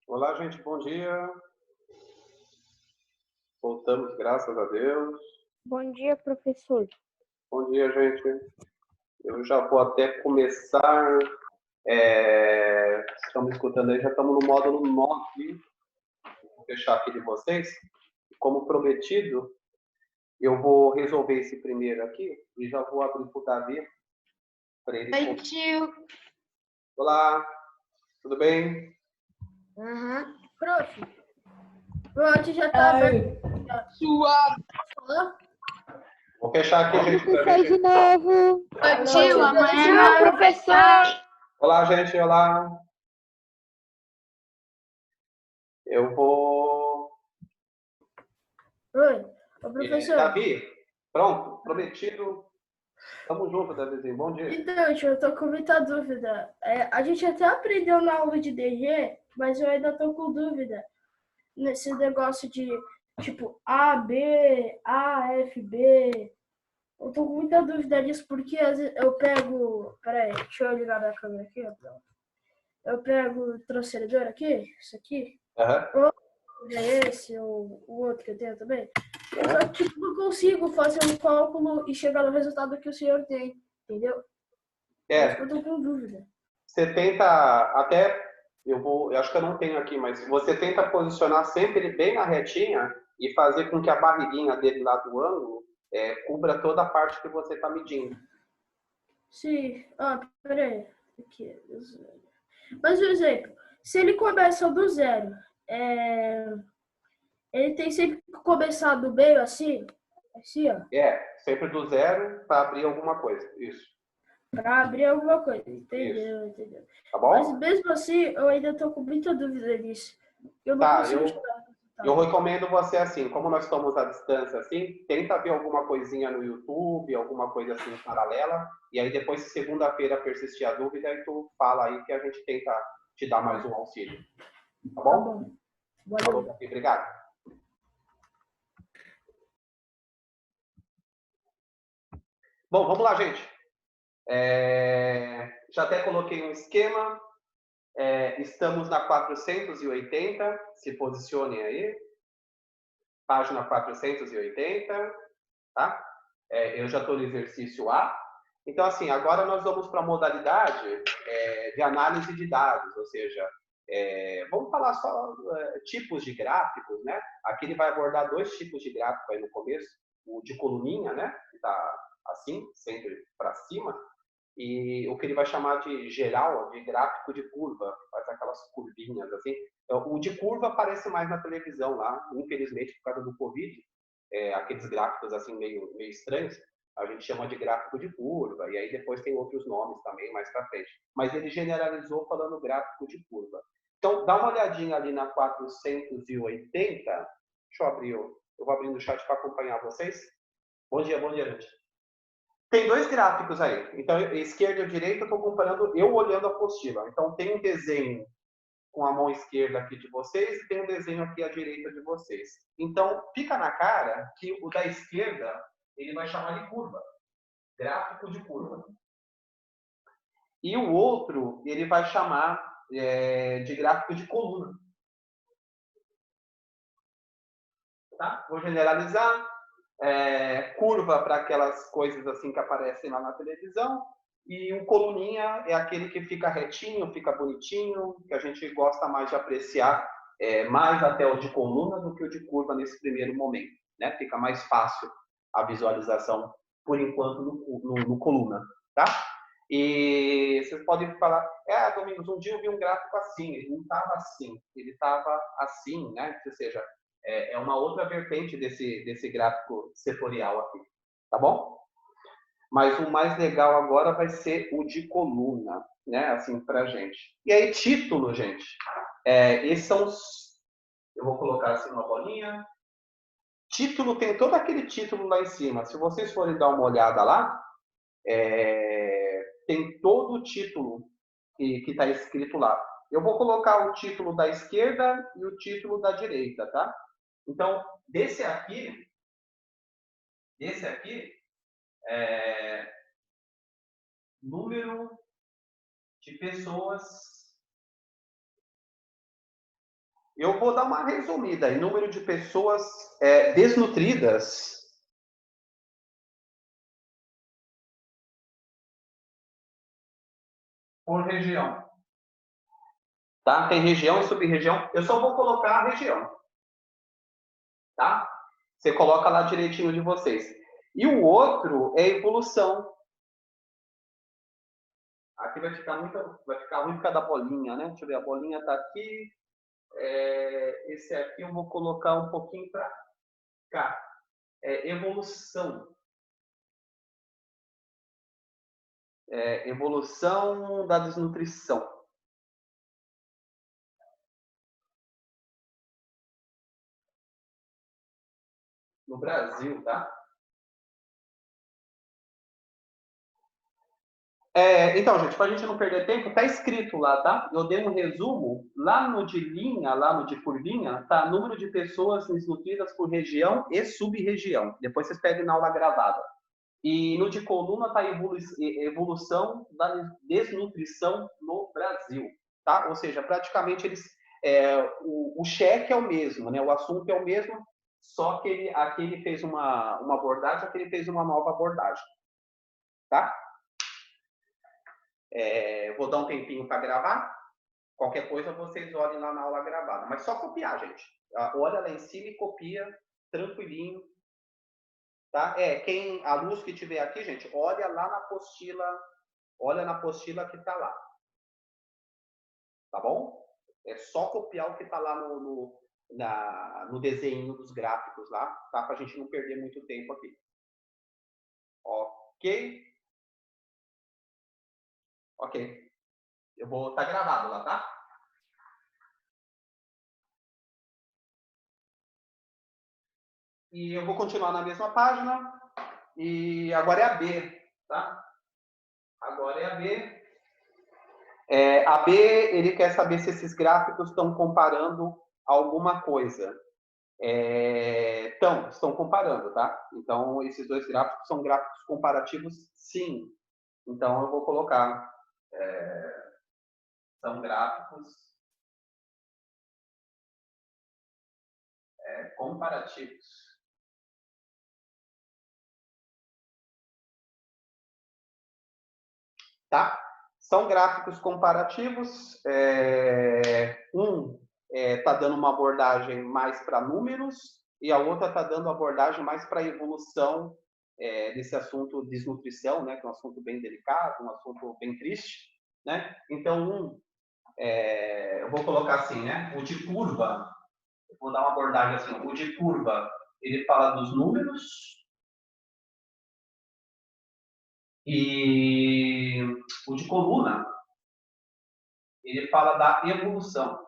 Olá, gente, bom dia. Voltamos, graças a Deus. Bom dia, professor. Bom dia, gente. Eu já vou até começar. Estamos escutando aí, já estamos no módulo 9. Vou fechar aqui de vocês. Como prometido, eu vou resolver esse primeiro aqui e já vou abrir para o Davi. Para ele. Oi, tio. Olá, tudo bem? Prof, o já tá aberto. Suave. Vou fechar aqui, gente. Professor de novo. Oi, tio. Amanhã Tchau, não é professor. Olá, gente, olá. Eu vou. Oi, ô, professor. Davi, pronto, prometido. Tamo junto, Davizinho. Bom dia. Então, tio, eu tô com muita dúvida. A gente até aprendeu na aula de DG, mas eu ainda tô com dúvida nesse negócio de, tipo, A, B, A, F, B. Eu tô com muita dúvida disso, porque às vezes eu pego... Peraí, deixa eu ligar minha câmera aqui. Eu pego o transferidor aqui, isso aqui. Aham. É esse ou o outro que eu tenho também. Eu só tipo, não consigo fazer um cálculo e chegar no resultado que o senhor tem, entendeu? É, Eu tô com dúvida. você tenta até, eu acho que eu não tenho aqui, mas você tenta posicionar sempre ele bem na retinha e fazer com que a barriguinha dele lá do ângulo cubra toda a parte que você está medindo. Se, peraí. Aqui, mas, por exemplo, se ele começa do zero, ele tem sempre que começar do meio assim, ó, Sempre do zero para abrir alguma coisa. Isso, para abrir alguma coisa. isso. Entendeu? Tá Mas bom? mesmo assim, eu ainda tô com muita dúvida nisso. Eu não Tá, consigo chegar no eu resultado. recomendo você assim, como nós estamos à distância assim, tenta ver alguma coisinha no YouTube, alguma coisa assim paralela, e aí depois, se segunda-feira persistir a dúvida, aí tu fala aí que a gente tenta te dar mais um auxílio. Tá Tá bom? bom. Valeu. Falou, Davi, obrigado. Bom, vamos lá, gente. Já até coloquei um esquema. Estamos na 480, se posicionem aí. Página 480, tá? Eu já estou no exercício A. Então, assim, agora nós vamos para a modalidade de análise de dados, ou seja, vamos falar só tipos de gráficos, né? Aqui ele vai abordar dois tipos de gráfico aí no começo, o de coluninha, né? Que está assim, sempre para cima, e o que ele vai chamar de geral, de gráfico de curva, faz aquelas curvinhas assim. O de curva aparece mais na televisão lá, infelizmente por causa do Covid, aqueles gráficos assim meio estranhos, a gente chama de gráfico de curva, e aí depois tem outros nomes também mais para frente. Mas ele generalizou falando gráfico de curva. Então, dá uma olhadinha ali na 480. Deixa eu abrir, eu vou abrindo o chat para acompanhar vocês. Bom dia, gente. Tem dois gráficos aí. Então, esquerda e direita, eu estou comparando eu olhando a apostila. Então, tem um desenho com a mão esquerda aqui de vocês e tem um desenho aqui à direita de vocês. Então, fica na cara que o da esquerda, ele vai chamar de curva. Gráfico de curva. E o outro, ele vai chamar de gráfico de coluna. Tá? Vou generalizar. Curva para aquelas coisas assim que aparecem lá na televisão, e um coluninha é aquele que fica retinho, fica bonitinho, que a gente gosta mais de apreciar, mais até o de coluna do que o de curva nesse primeiro momento, né? Fica mais fácil a visualização, por enquanto, no coluna, tá? E vocês podem falar, Domingos, um dia eu vi um gráfico assim, ele não estava assim, ele estava assim, né? Ou seja, é uma outra vertente desse gráfico setorial aqui, tá bom? Mas o mais legal agora vai ser o de coluna, né? Assim, pra gente. E aí, título, gente. Esses são os... Eu vou colocar assim uma bolinha. Título, tem todo aquele título lá em cima. Se vocês forem dar uma olhada lá, tem todo o título que está escrito lá. Eu vou colocar o título da esquerda e o título da direita, tá? Então, desse aqui é número de pessoas Eu vou dar uma resumida aí. Número de pessoas desnutridas por região. Tá? Tem região e sub-região. Eu só vou colocar a região. Tá? Você coloca lá direitinho de vocês. E o outro é evolução. Aqui vai ficar ruim por causa da bolinha, né? Deixa eu ver, a bolinha está aqui. Esse aqui eu vou colocar um pouquinho para cá. Evolução. Evolução da desnutrição. No Brasil, tá? Então, gente, para a gente não perder tempo, tá escrito lá, tá? Eu dei um resumo, lá no de linha, lá no de por linha, tá número de pessoas desnutridas por região e sub-região. Depois vocês pegam na aula gravada. E no de coluna tá evolução da desnutrição no Brasil, tá? Ou seja, praticamente o cheque é o mesmo, né? O assunto é o mesmo, só que aqui ele fez uma abordagem, aqui ele fez uma nova abordagem, tá? Vou dar um tempinho para gravar. Qualquer coisa vocês olhem lá na aula gravada. Mas só copiar, gente. Olha lá em cima e copia tranquilinho. Tá? A luz que tiver aqui, gente, olha lá na apostila. Olha na apostila que está lá. Tá bom? É só copiar o que está lá no desenho dos gráficos lá, tá? Para a gente não perder muito tempo aqui. Ok? Ok. Eu vou estar gravado lá, tá? E eu vou continuar na mesma página. E agora é a B, tá? Agora é a B. A B, ele quer saber se esses gráficos estão comparando alguma coisa. Estão comparando, tá? Então, esses dois gráficos são gráficos comparativos, sim. Então, eu vou colocar. São gráficos comparativos. Tá? São gráficos comparativos. Um está dando uma abordagem mais para números e a outra está dando abordagem mais para a evolução desse assunto desnutrição, né? Que é um assunto bem delicado, um assunto bem triste, né? Então, eu vou colocar assim, né? O de curva, eu vou dar uma abordagem assim. O de curva, ele fala dos números. E o de coluna, ele fala da evolução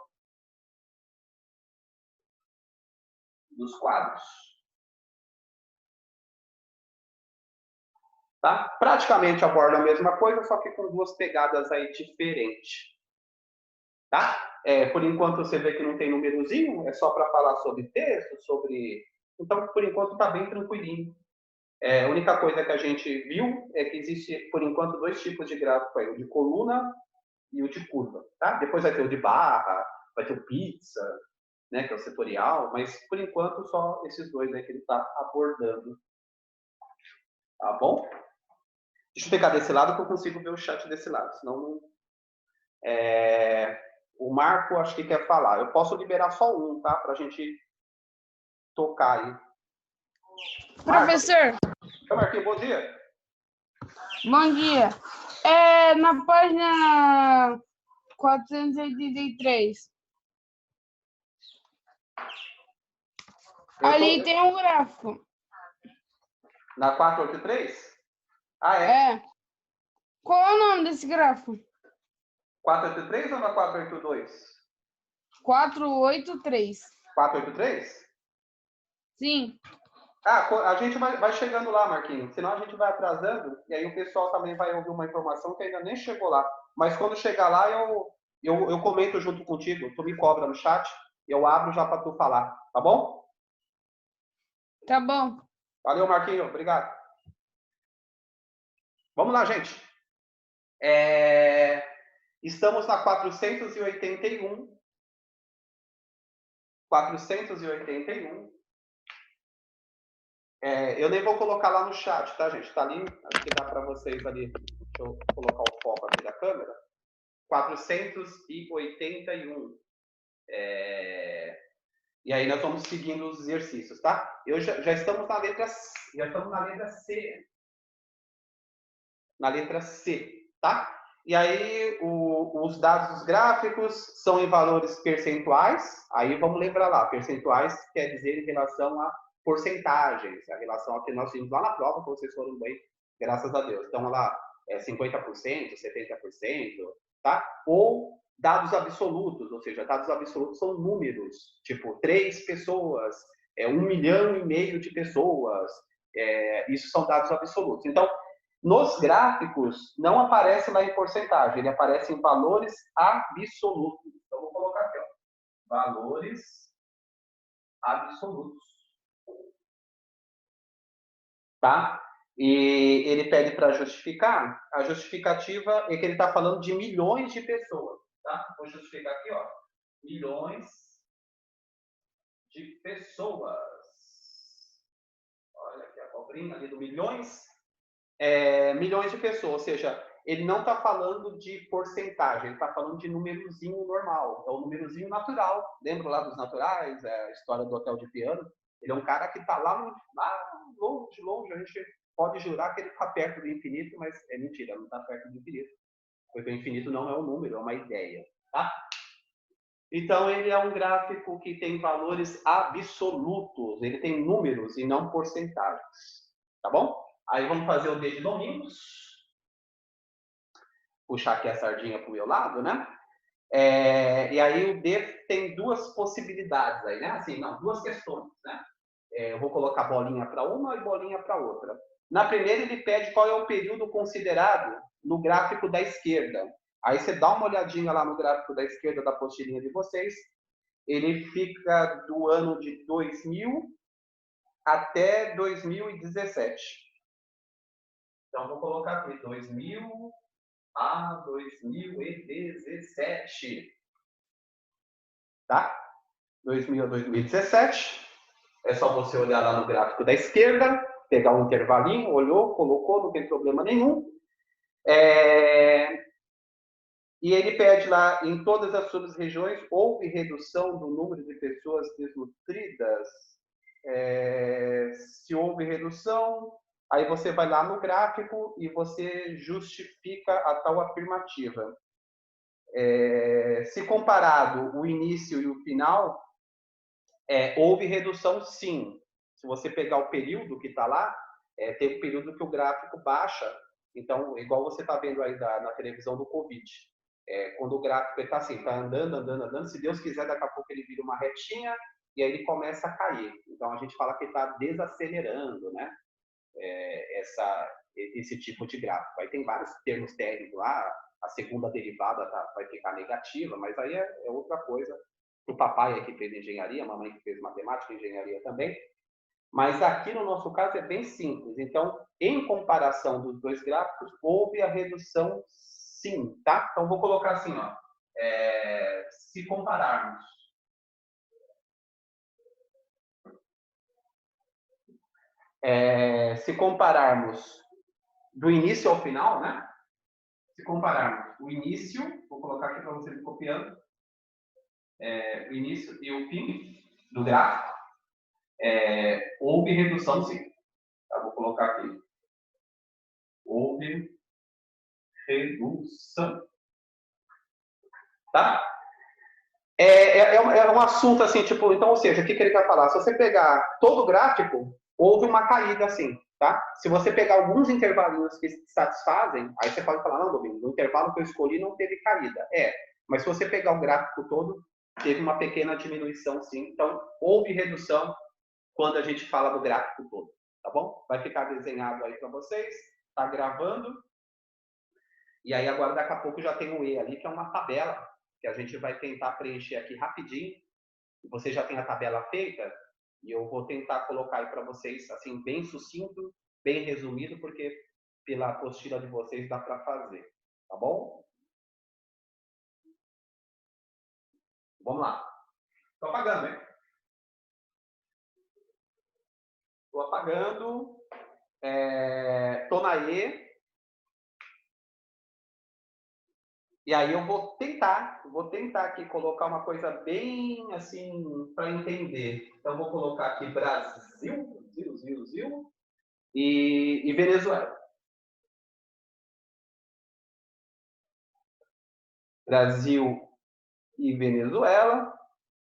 dos quadros. Tá? Praticamente aborda a mesma coisa, só que com duas pegadas aí diferentes. Tá? Por enquanto você vê que não tem númerozinho, é só para falar sobre texto, sobre... Então, por enquanto, está bem tranquilinho. A única coisa que a gente viu é que existe, por enquanto, dois tipos de gráfico aí, o de coluna e o de curva. Tá? Depois vai ter o de barra, vai ter o pizza, né, que é o setorial, mas por enquanto só esses dois aí que ele está abordando. Tá bom? Deixa eu pegar desse lado que eu consigo ver o chat desse lado, senão o Marco acho que quer falar. Eu posso liberar só um, tá? Pra gente tocar aí. Professor, Marquinhos, bom dia. bom dia. Na página 483. Ali tem um gráfico. Na 483? É? Qual é o nome desse gráfico? 483 ou na 482? 483. 483? Sim. A gente vai chegando lá, Marquinhos. Senão a gente vai atrasando e aí o pessoal também vai ouvir uma informação que ainda nem chegou lá. Mas quando chegar lá, eu comento junto contigo. Tu me cobra no chat e eu abro já para tu falar. Tá bom? Tá bom. Valeu, Marquinhos. Obrigado. Vamos lá, gente. Estamos na 481. 481. Eu nem vou colocar lá no chat, tá, gente? Tá ali, acho que dá para vocês ali. Deixa eu colocar o foco aqui da câmera. 481. E aí nós vamos seguindo os exercícios, tá? Já estamos na letra C. Já estamos na letra C. Na letra C, tá? E aí os dados dos gráficos são em valores percentuais. Aí vamos lembrar lá, percentuais quer dizer em relação a porcentagens, a relação a que nós vimos lá na prova, que vocês foram bem, graças a Deus. Então lá 50%, 70%, tá? Ou dados absolutos, ou seja, dados absolutos são números, tipo 3 pessoas, 1,5 milhão de pessoas, isso são dados absolutos. Então, nos gráficos, não aparece lá em porcentagem, ele aparece em valores absolutos. Então, vou colocar aqui, ó, valores absolutos. Tá? E ele pede para justificar. A justificativa é que ele está falando de milhões de pessoas. Tá? Vou justificar aqui, ó, milhões de pessoas. Olha aqui a cobrinha ali do milhões. Milhões de pessoas, ou seja, ele não está falando de porcentagem, ele está falando de númerozinho normal, é o númerozinho natural. Lembra lá dos naturais, a história do hotel de piano? Ele é um cara que está lá longe, longe, a gente pode jurar que ele está perto do infinito, mas é mentira, não está perto do infinito, porque o infinito não é um número, é uma ideia, tá? Então, ele é um gráfico que tem valores absolutos, ele tem números e não porcentagens, tá bom? Aí vamos fazer o D de domingos. Puxar aqui a sardinha para o meu lado, né? E aí o D tem duas possibilidades aí, né? Assim, não, duas questões, né? Eu vou colocar bolinha para uma e bolinha para outra. Na primeira, ele pede qual é o período considerado no gráfico da esquerda. Aí você dá uma olhadinha lá no gráfico da esquerda da apostilinha de vocês. Ele fica do ano de 2000 até 2017. Então, vou colocar aqui 2000 a 2017. Tá? 2000 a 2017. É só você olhar lá no gráfico da esquerda, pegar um intervalinho, olhou, colocou, não tem problema nenhum. E ele pede lá, em todas as suas regiões, houve redução do número de pessoas desnutridas? Se houve redução, aí você vai lá no gráfico e você justifica a tal afirmativa. Se comparado o início e o final, houve redução sim. Se você pegar o período que está lá, tem um período que o gráfico baixa. Então, igual você está vendo aí na televisão do Covid. Quando o gráfico está assim, está andando, andando, andando, se Deus quiser, daqui a pouco ele vira uma retinha e aí ele começa a cair. Então, a gente fala que está desacelerando, né? Esse tipo de gráfico. Aí tem vários termos técnicos lá, a segunda derivada vai ficar negativa, mas aí é outra coisa. O papai é que fez engenharia, a mamãe que fez matemática e engenharia também. Mas aqui no nosso caso é bem simples. Então, em comparação dos dois gráficos, houve a redução sim, tá? Então, vou colocar assim, ó. Se compararmos. Se compararmos do início ao final, né? Se compararmos o início, vou colocar aqui para vocês copiando, o início e o fim do gráfico, houve redução sim. Tá? Vou colocar aqui. Houve redução. Tá? É um assunto assim, tipo, então, ou seja, o que ele vai falar? Se você pegar todo o gráfico, houve uma caída assim, tá? Se você pegar alguns intervalinhos que satisfazem, aí você pode falar, não, Domingos, no intervalo que eu escolhi não teve caída. Mas se você pegar o gráfico todo, teve uma pequena diminuição sim. Então, houve redução quando a gente fala do gráfico todo, tá bom? Vai ficar desenhado aí para vocês, tá gravando. E aí agora daqui a pouco já tem o E ali, que é uma tabela, que a gente vai tentar preencher aqui rapidinho. Você já tem a tabela feita, e eu vou tentar colocar aí para vocês, assim, bem sucinto, bem resumido, porque pela apostila de vocês dá para fazer, tá bom? Vamos lá. Estou apagando, hein? Estou apagando. Estou na E. E aí eu vou tentar aqui colocar uma coisa bem assim para entender. Então vou colocar aqui Brasil e Venezuela. Brasil e Venezuela.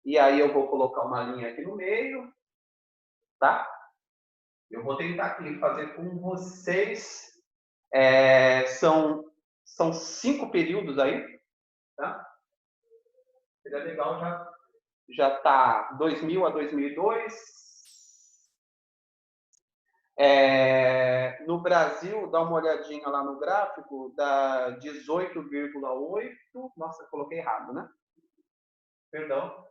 E aí eu vou colocar uma linha aqui no meio, tá? Eu vou tentar aqui fazer com vocês. São 5 períodos aí, tá? Seria legal já tá 2000 a 2002. No Brasil, dá uma olhadinha lá no gráfico, dá 18,8. Nossa, eu coloquei errado, né? Perdão.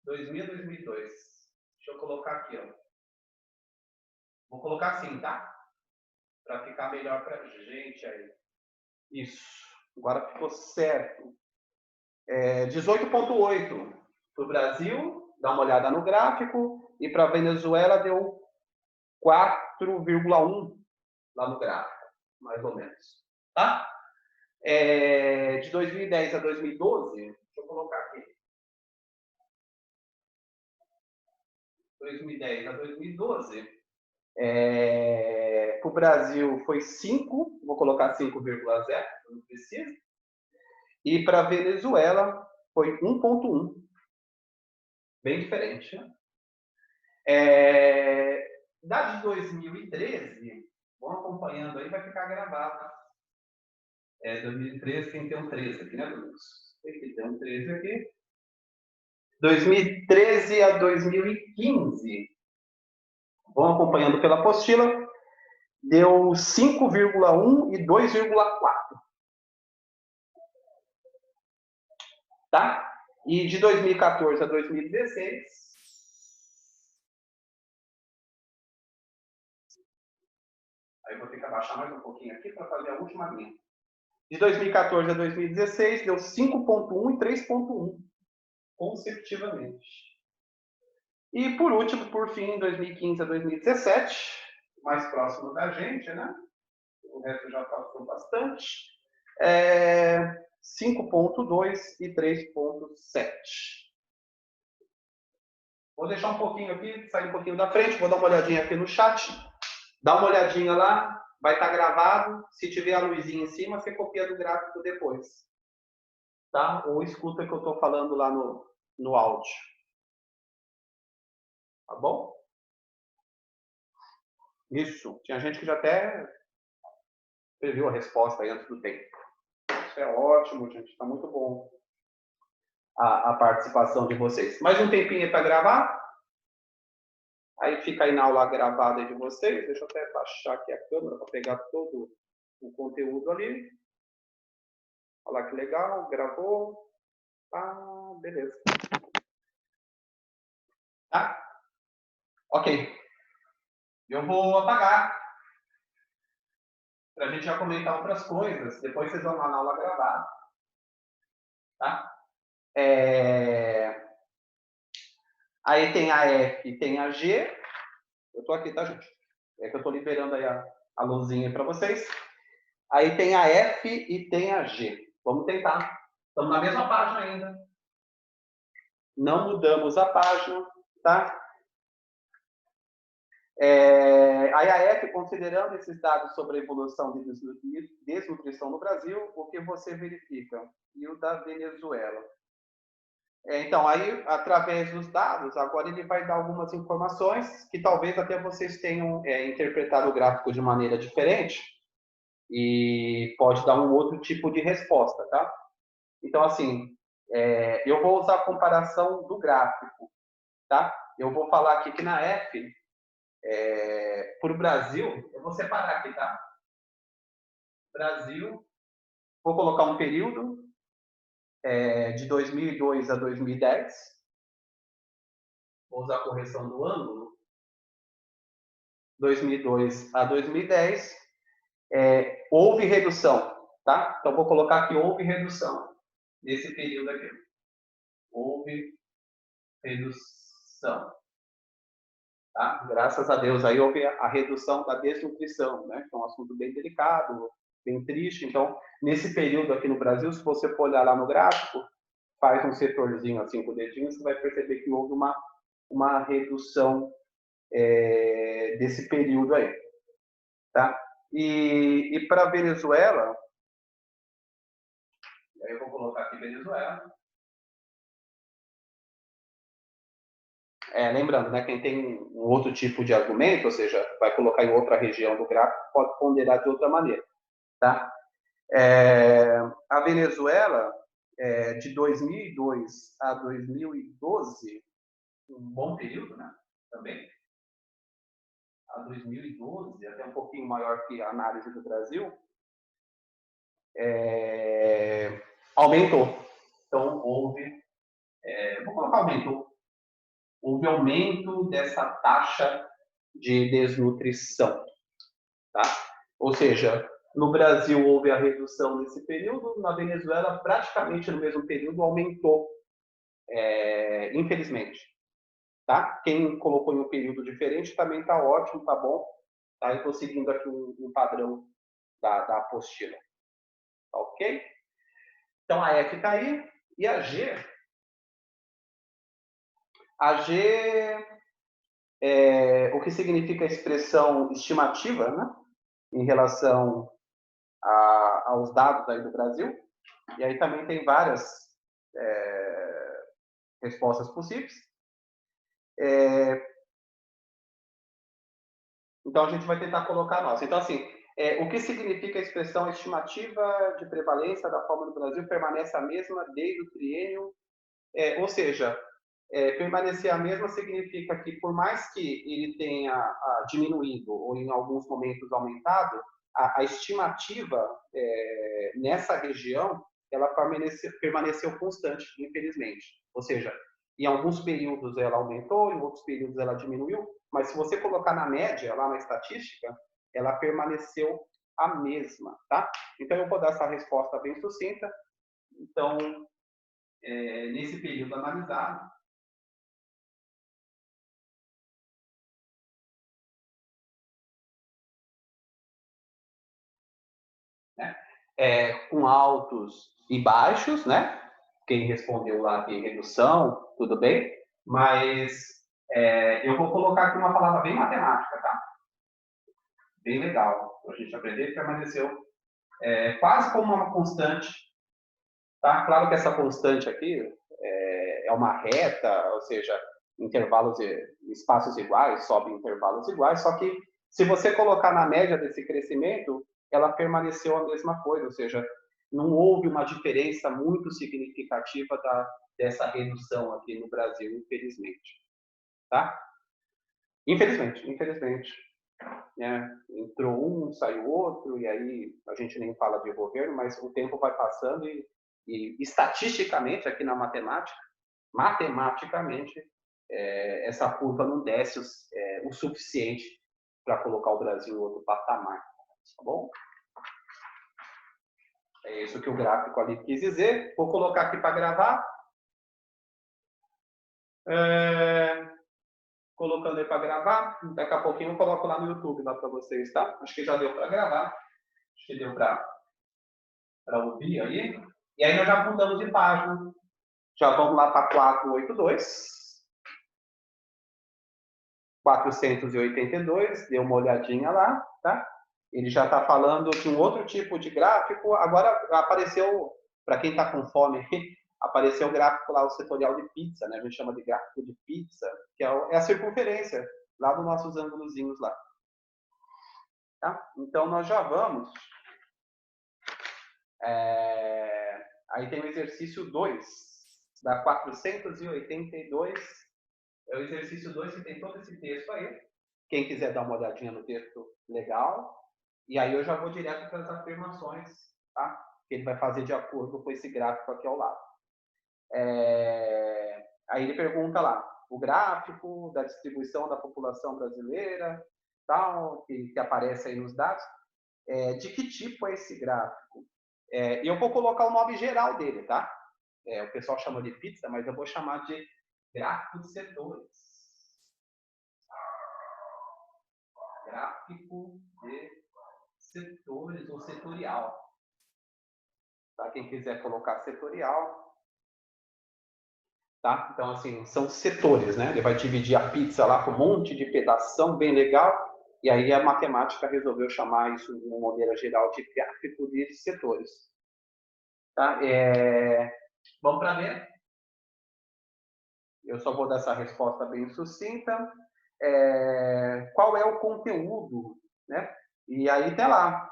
2000 a 2002. Deixa eu colocar aqui, ó. Vou colocar assim, tá? Para ficar melhor pra gente aí. Isso. Agora ficou certo. 18,8 para o Brasil, dá uma olhada no gráfico, e para a Venezuela deu 4,1 lá no gráfico, mais ou menos. Tá? De 2010 a 2012, deixa eu colocar aqui. 2010 a 2012, para o Brasil foi 5, vou colocar 5,0, não precisa. E para a Venezuela foi 1,1. Bem diferente, né? Da de 2013, vão acompanhando aí, vai ficar gravado. 2013, tem que ter um 13 aqui, né, Domingos? Tem que ter um 13 aqui. 2013 a 2015, vão acompanhando pela apostila, deu 5,1 e 2,4. Tá? E de 2014 a 2016, aí eu vou ter que abaixar mais um pouquinho aqui para fazer a última linha. De 2014 a 2016, deu 5,1 e 3,1 consecutivamente. E por último, por fim, 2015 a 2017, mais próximo da gente, né? O resto já passou bastante. 5,2 e 3,7. Vou deixar um pouquinho aqui, sair um pouquinho da frente, vou dar uma olhadinha aqui no chat. Dá uma olhadinha lá, vai estar gravado. Se tiver a luzinha em cima, você copia do gráfico depois. Tá? Ou escuta o que eu estou falando lá no áudio. Tá bom? Isso. Tinha gente que já até previu a resposta aí antes do tempo. Isso é ótimo, gente. Está muito bom a participação de vocês. Mais um tempinho para gravar. Aí fica aí na aula gravada de vocês. Deixa eu até baixar aqui a câmera para pegar todo o conteúdo ali. Olha lá que legal. Gravou. Beleza. Tá? Ok. Eu vou apagar. Para a gente já comentar outras coisas. Depois vocês vão lá na aula gravada. Tá? Aí tem a F e tem a G. Eu estou aqui, tá, gente? É que eu estou liberando aí a luzinha para vocês. Aí tem a F e tem a G. Vamos tentar. Estamos na mesma página ainda. Não mudamos a página, tá? Aí a F, considerando esses dados sobre a evolução de desnutrição no Brasil, o que você verifica? E o da Venezuela. Então, aí, através dos dados, agora ele vai dar algumas informações que talvez até vocês tenham interpretado o gráfico de maneira diferente e pode dar um outro tipo de resposta, tá? Então, assim, eu vou usar a comparação do gráfico, tá? Eu vou falar aqui que na F, para o Brasil, eu vou separar aqui, tá? Brasil, vou colocar um período de 2002 a 2010. Vou usar a correção do ângulo. 2002 a 2010. Houve redução, tá? Então, vou colocar aqui houve redução nesse período aqui. Houve redução. Tá? Graças a Deus, aí houve a redução da desnutrição, né? Que é um assunto bem delicado, bem triste. Então, nesse período aqui no Brasil, se você for olhar lá no gráfico, faz um setorzinho assim com o dedinho, você vai perceber que houve uma redução desse período aí. Tá? E para a Venezuela, aí eu vou colocar aqui Venezuela. Lembrando, né, quem tem um outro tipo de argumento, ou seja, vai colocar em outra região do gráfico, pode ponderar de outra maneira. Tá? A Venezuela, de 2002 a 2012, um bom período, né? Também. A 2012, até um pouquinho maior que a análise do Brasil, aumentou. Então, vou colocar aumentou. Houve aumento dessa taxa de desnutrição. Tá? Ou seja, no Brasil houve a redução nesse período, na Venezuela, praticamente no mesmo período, aumentou, infelizmente. Tá? Quem colocou em um período diferente também está ótimo, tá bom. Tá? Eu estou seguindo aqui um padrão da apostila. Ok? Então, a F está aí. E a G? A G o que significa a expressão estimativa, né? Em relação aos dados aí do Brasil. E aí também tem várias respostas possíveis. Então, a gente vai tentar colocar a nossa. Então, assim, o que significa a expressão estimativa de prevalência da fome no Brasil permanece a mesma desde o triênio? Ou seja, permanecer a mesma significa que, por mais que ele tenha diminuído ou em alguns momentos aumentado, a estimativa nessa região ela permaneceu constante, infelizmente. Ou seja, em alguns períodos ela aumentou, em outros períodos ela diminuiu, mas se você colocar na média, lá na estatística, ela permaneceu a mesma, tá? Então, eu vou dar essa resposta bem sucinta. Então, nesse período analisado, né? Com altos e baixos, né? Quem respondeu lá de redução, tudo bem, mas eu vou colocar aqui uma palavra bem matemática, tá? Bem legal, para a gente aprender, permaneceu quase como uma constante, tá? Claro que essa constante aqui é uma reta, ou seja, intervalos, espaços iguais, sobe em intervalos iguais, só que se você colocar na média desse crescimento, ela permaneceu a mesma coisa, ou seja, não houve uma diferença muito significativa dessa redução aqui no Brasil, infelizmente. Tá? Infelizmente. Entrou um, saiu outro, e aí a gente nem fala de governo, mas o tempo vai passando e estatisticamente, aqui na matematicamente, essa curva não desce o suficiente para colocar o Brasil em outro patamar. Tá bom? É isso que o gráfico ali quis dizer. Vou colocar aqui para gravar. Colocando aí para gravar. Daqui a pouquinho eu coloco lá no YouTube lá para vocês, tá? Acho que já deu para gravar. Acho que deu para ouvir aí. E aí nós já mudamos de página. Já vamos lá para 482. 482, dê uma olhadinha lá, tá? Ele já está falando de um outro tipo de gráfico. Agora apareceu, para quem está com fome, apareceu o gráfico lá, o setorial de pizza, né? A gente chama de gráfico de pizza, que é a circunferência lá dos nossos ângulozinhos lá. Tá? Então, nós já vamos. Aí tem o exercício 2, da 482. É o exercício 2 que tem todo esse texto aí. Quem quiser dar uma olhadinha no texto, legal. E aí eu já vou direto para as afirmações, tá? Que ele vai fazer de acordo com esse gráfico aqui ao lado. Aí ele pergunta lá, o gráfico da distribuição da população brasileira, tal, que aparece aí nos dados, de que tipo é esse gráfico? Eu vou colocar o nome geral dele, tá? O pessoal chama de pizza, mas eu vou chamar de gráfico de setores. Gráfico de setores ou setorial. Tá? Quem quiser colocar setorial. Tá? Então, assim, são setores, né? Ele vai dividir a pizza lá com um monte de pedação bem legal. E aí a matemática resolveu chamar isso, de uma maneira geral, de gráfico de setores. Tá? Vamos para ver. Eu só vou dar essa resposta bem sucinta. Qual é o conteúdo, né? E aí tem lá.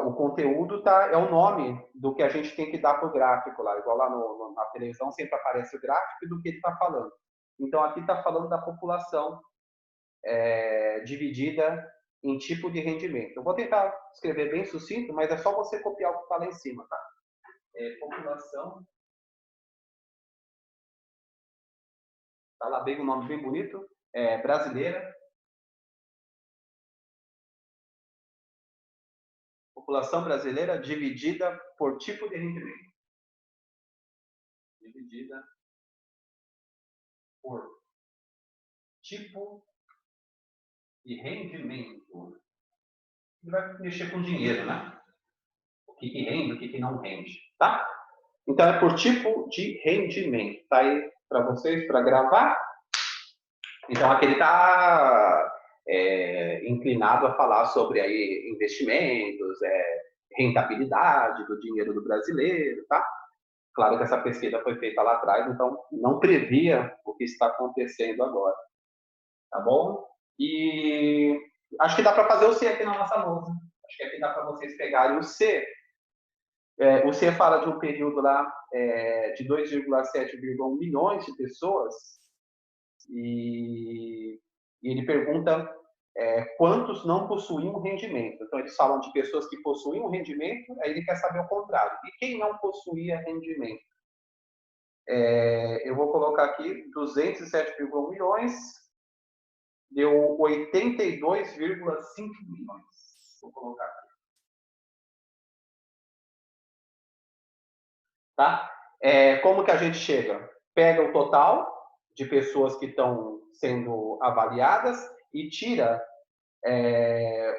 O conteúdo é o nome do que a gente tem que dar para o gráfico lá. Igual lá na televisão sempre aparece o gráfico do que ele está falando. Então aqui está falando da população dividida em tipo de rendimento. Eu vou tentar escrever bem sucinto, mas é só você copiar o que está lá em cima, tá? População. Está lá bem o nome bem bonito. Brasileira. População brasileira dividida por tipo de rendimento. Dividida por tipo de rendimento. Ele vai mexer com dinheiro, né? O que rende, o que não rende, tá? Então é por tipo de rendimento. Tá aí para vocês, para gravar. Então aqui ele está inclinado a falar sobre aí investimentos, rentabilidade do dinheiro do brasileiro, tá? Claro que essa pesquisa foi feita lá atrás, então não previa o que está acontecendo agora, tá bom? E acho que dá para fazer o C aqui na nossa lousa. Acho que aqui dá para vocês pegarem o C. O C fala de um período lá de 2,7,1 milhões de pessoas e ele pergunta quantos não possuíam rendimento. Então, eles falam de pessoas que possuíam rendimento, aí ele quer saber o contrário. E quem não possuía rendimento? Eu vou colocar aqui 207,1 milhões, deu 82,5 milhões. Vou colocar aqui. Tá? Como que a gente chega? Pega o total de pessoas que estão sendo avaliadas e tira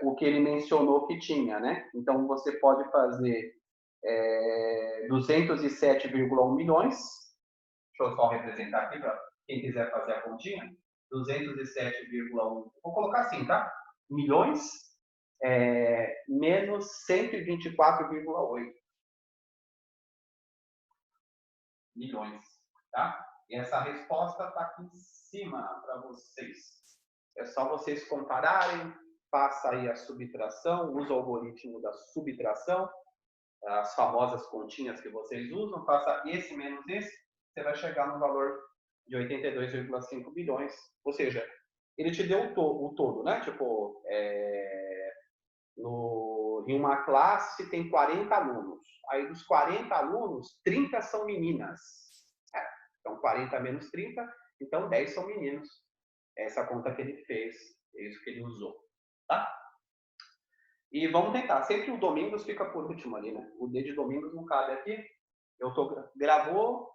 o que ele mencionou que tinha, né? Então, você pode fazer 207,1 milhões. Deixa eu só representar aqui para quem quiser fazer a continha. 207,1. Vou colocar assim, tá? Milhões menos 124,8 milhões, tá? E essa resposta está aqui em cima para vocês. É só vocês compararem, faça aí a subtração, usa o algoritmo da subtração, as famosas continhas que vocês usam, faça esse menos esse, você vai chegar no valor de 82,5 bilhões. Ou seja, ele te deu o todo, né? Tipo, em uma classe tem 40 alunos. Aí dos 40 alunos, 30 são meninas. Então 40 menos 30, então 10 são meninos. Essa conta que ele fez, é isso que ele usou, tá? E vamos tentar. Sempre o Domingos fica por último ali, né? O D de Domingos não cabe aqui. Gravou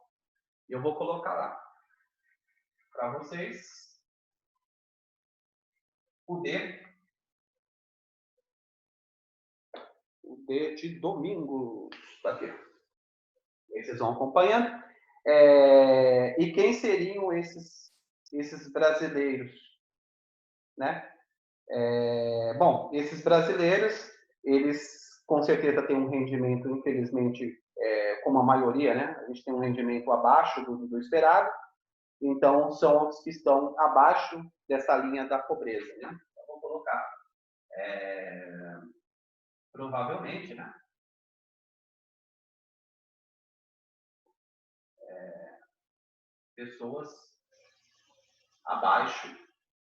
e eu vou colocar lá para vocês o D. O D de Domingos. Aqui. E aí vocês vão acompanhando. E quem seriam esses brasileiros, né? Bom, esses brasileiros, eles com certeza têm um rendimento, infelizmente, como a maioria, né? A gente tem um rendimento abaixo do esperado, então são os que estão abaixo dessa linha da pobreza, né? Então, vou colocar provavelmente, né? Pessoas abaixo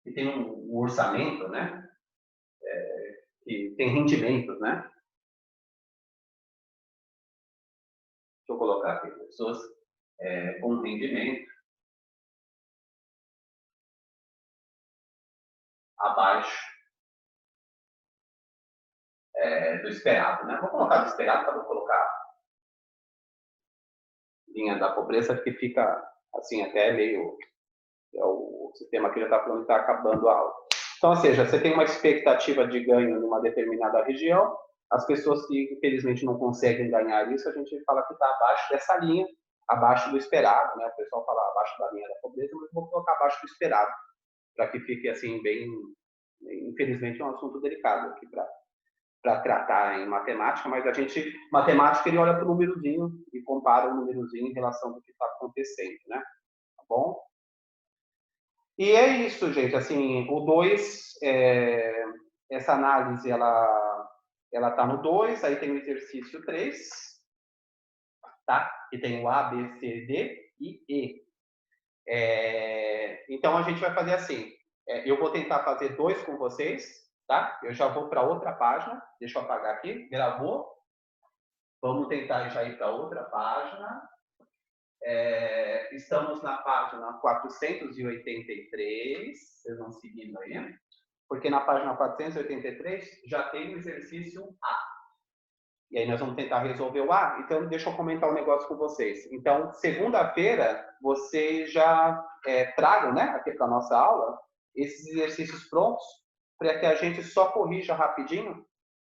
que tem um orçamento, né? Que tem rendimentos, né? Deixa eu colocar aqui, pessoas com rendimento abaixo do esperado, né? Vou colocar do esperado para não colocar linha da pobreza, que fica assim até meio... o sistema aqui já está falando que está acabando a aula. Então, ou seja, você tem uma expectativa de ganho numa determinada região, as pessoas que, infelizmente, não conseguem ganhar isso, a gente fala que está abaixo dessa linha, abaixo do esperado, né? O pessoal fala abaixo da linha da pobreza, mas eu vou colocar abaixo do esperado, para que fique, assim, bem... Infelizmente, é um assunto delicado aqui para tratar em matemática, mas a gente, matemática, ele olha para o númerozinho e compara o númerozinho em relação ao que está acontecendo, né? Tá bom? E é isso, gente. Assim, o 2, essa análise, ela está no 2, aí tem o exercício 3, tá? Que tem o A, B, C, D e E. Então, a gente vai fazer assim. Eu vou tentar fazer 2 com vocês, tá? Eu já vou para outra página. Deixa eu apagar aqui. Gravou. Vamos tentar já ir para outra página. Estamos na página 483. Vocês vão seguindo aí. Porque na página 483 já tem o exercício A. E aí nós vamos tentar resolver o A. Então, deixa eu comentar um negócio com vocês. Então, segunda-feira, vocês já tragam, né, aqui para a nossa aula, esses exercícios prontos, para que a gente só corrija rapidinho.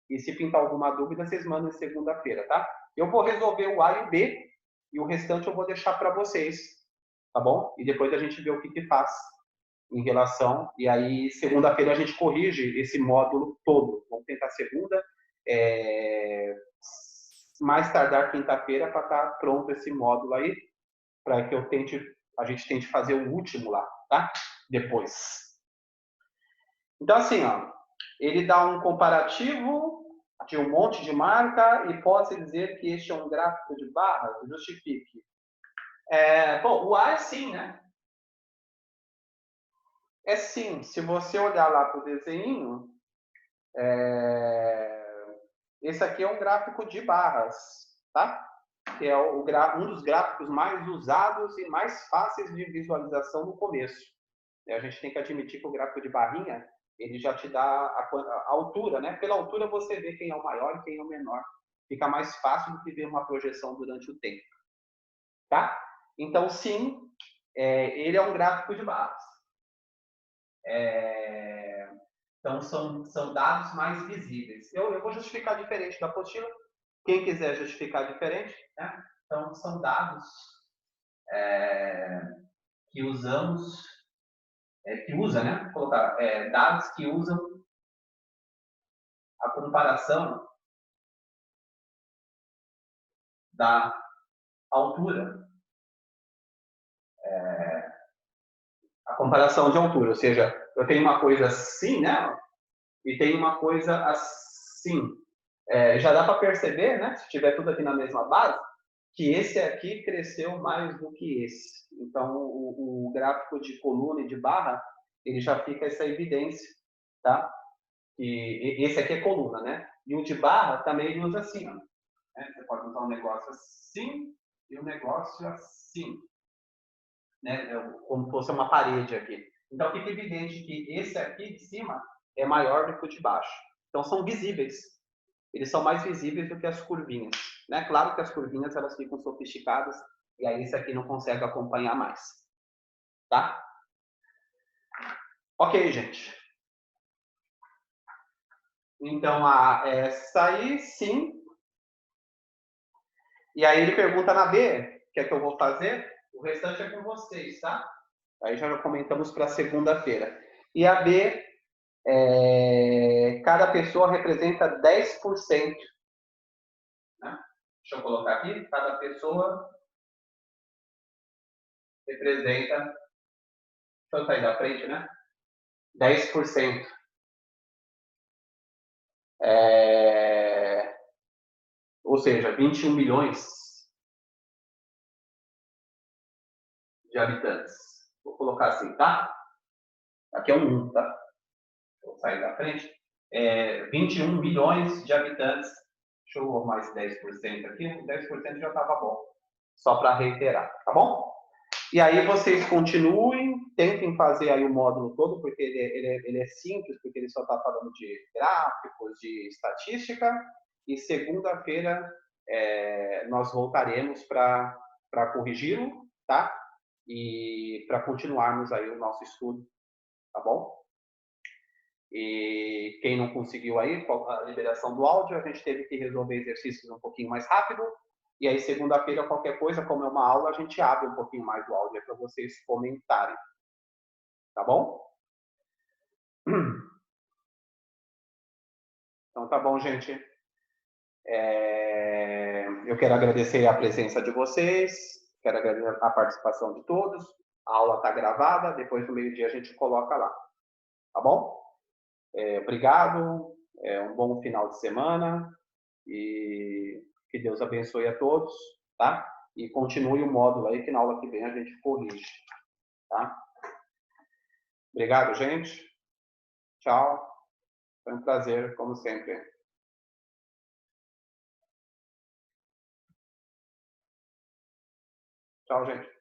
E se pintar alguma dúvida, vocês mandam segunda-feira, tá? Eu vou resolver o A e o B, e o restante eu vou deixar para vocês, tá bom? E depois a gente vê o que faz em relação, e aí segunda-feira a gente corrige esse módulo todo. Vamos tentar segunda, mais tardar quinta-feira para estar pronto esse módulo aí, para que a gente tente fazer o último lá, tá? Depois. Então assim, ó, ele dá um comparativo de um monte de marca e pode dizer que este é um gráfico de barras, justifique. Bom, o A é sim, né? É sim, se você olhar lá para o desenho, esse aqui é um gráfico de barras, tá? Que é um dos gráficos mais usados e mais fáceis de visualização no começo. A gente tem que admitir que o gráfico de barrinha, ele já te dá a altura, né? Pela altura você vê quem é o maior e quem é o menor. Fica mais fácil do que ver uma projeção durante o tempo, tá? Então, sim, ele é um gráfico de barras. Então, são dados mais visíveis. Eu vou justificar diferente da apostila. Quem quiser justificar diferente, né? Então, são dados que usamos, né? Vou colocar dados que usam a comparação da altura. A comparação de altura, ou seja, eu tenho uma coisa assim, né? E tenho uma coisa assim. Já dá para perceber, né? Se tiver tudo aqui na mesma base, que esse aqui cresceu mais do que esse. Então, o gráfico de coluna e de barra, ele já fica essa evidência, tá? E esse aqui é coluna, né? E o de barra também ele usa assim, ó. Você pode usar um negócio assim e um negócio assim, né? Como se fosse uma parede aqui. Então, fica evidente que esse aqui de cima é maior do que o de baixo. Então, são visíveis. Eles são mais visíveis do que as curvinhas, né? Claro que as curvinhas elas ficam sofisticadas e aí esse aqui não consegue acompanhar mais, tá? Ok, gente. Então, essa aí, sim. E aí ele pergunta na B, o que é que eu vou fazer? O restante é com vocês, tá? Aí já comentamos para segunda-feira. E a B, cada pessoa representa 10%. Né? Deixa eu colocar aqui. Cada pessoa representa... Deixa eu sair da frente, né? 10%. Ou seja, 21 milhões de habitantes. Vou colocar assim, tá? Aqui é um 1, tá? Vou sair da frente. 21 milhões de habitantes. Deixa eu arrumar esse 10% aqui. 10% já estava bom. Só para reiterar, tá bom? E aí vocês continuem, tentem fazer aí o módulo todo, porque ele é simples, porque ele só está falando de gráficos, de estatística. E segunda-feira nós voltaremos para corrigi-lo, tá? E para continuarmos aí o nosso estudo, tá bom? E quem não conseguiu aí, a liberação do áudio, a gente teve que resolver exercícios um pouquinho mais rápido. E aí, segunda-feira, qualquer coisa, como é uma aula, a gente abre um pouquinho mais do áudio para vocês comentarem. Tá bom? Então, tá bom, gente. Eu quero agradecer a presença de vocês, quero agradecer a participação de todos. A aula está gravada, depois do meio-dia a gente coloca lá. Tá bom? Obrigado, um bom final de semana e que Deus abençoe a todos, tá? E continue o módulo aí, que na aula que vem a gente corrige, tá? Obrigado, gente. Tchau. Foi um prazer, como sempre. Tchau, gente.